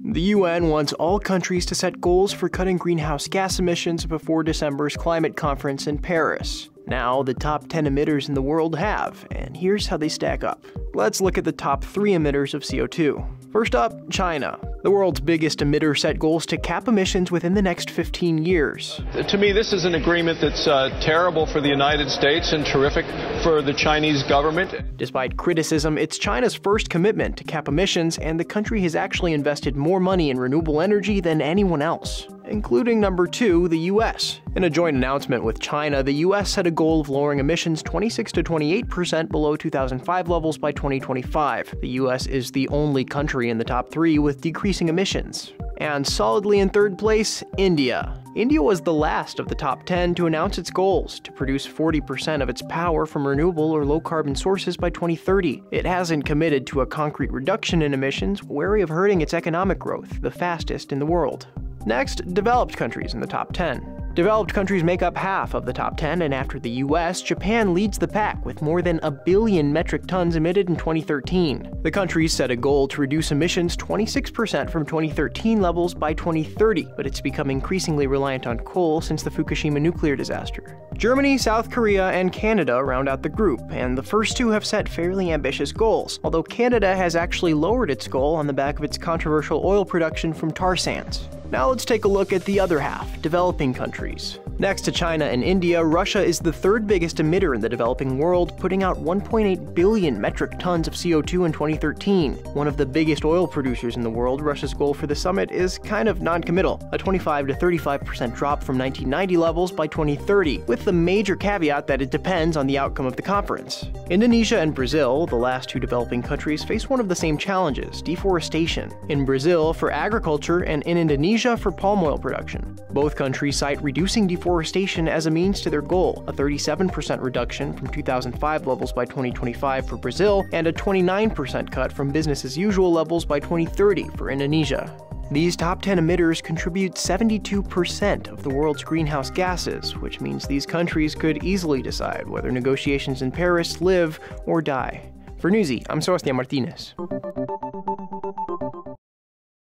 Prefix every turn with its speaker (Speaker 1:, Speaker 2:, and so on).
Speaker 1: The UN wants all countries to set goals for cutting greenhouse gas emissions before December's climate conference in Paris. Now, the top 10 emitters in the world have, and here's how they stack up. Let's look at the top 3 emitters of CO2. First up, China. The world's biggest emitter set goals to cap emissions within the next 15 years.
Speaker 2: To me, this is an agreement that's terrible for the United States and terrific for the Chinese government.
Speaker 1: Despite criticism, it's China's first commitment to cap emissions, and the country has actually invested more money in renewable energy than anyone else, including number 2, the US. In a joint announcement with China, the US set a goal of lowering emissions 26 to 28% below 2005 levels by 2025. The US is the only country in the top 3 with decreasing emissions. And solidly in third place, India. India was the last of the top 10 to announce its goals to produce 40% of its power from renewable or low-carbon sources by 2030. It hasn't committed to a concrete reduction in emissions, wary of hurting its economic growth, the fastest in the world. Next, developed countries in the top 10. Developed countries make up half of the top 10, and after the US, Japan leads the pack with more than 1 billion metric tons emitted in 2013. The country set a goal to reduce emissions 26% from 2013 levels by 2030, but it's become increasingly reliant on coal since the Fukushima nuclear disaster. Germany, South Korea, and Canada round out the group, and the first 2 have set fairly ambitious goals, although Canada has actually lowered its goal on the back of its controversial oil production from tar sands. Now let's take a look at the other half, developing countries. Next to China and India, Russia is the third biggest emitter in the developing world, putting out 1.8 billion metric tons of CO2 in 2013. One of the biggest oil producers in the world, Russia's goal for the summit is kind of non-committal, a 25 to 35% drop from 1990 levels by 2030, with the major caveat that it depends on the outcome of the conference. Indonesia and Brazil, the last 2 developing countries, face one of the same challenges, deforestation. In Brazil for agriculture and in Indonesia for palm oil production. Both countries cite reducing deforestation as a means to their goal, a 37% reduction from 2005 levels by 2025 for Brazil, and a 29% cut from business as usual levels by 2030 for Indonesia. These top 10 emitters contribute 72% of the world's greenhouse gases, which means these countries could easily decide whether negotiations in Paris live or die. For Newsy, I'm Sebastián Martínez.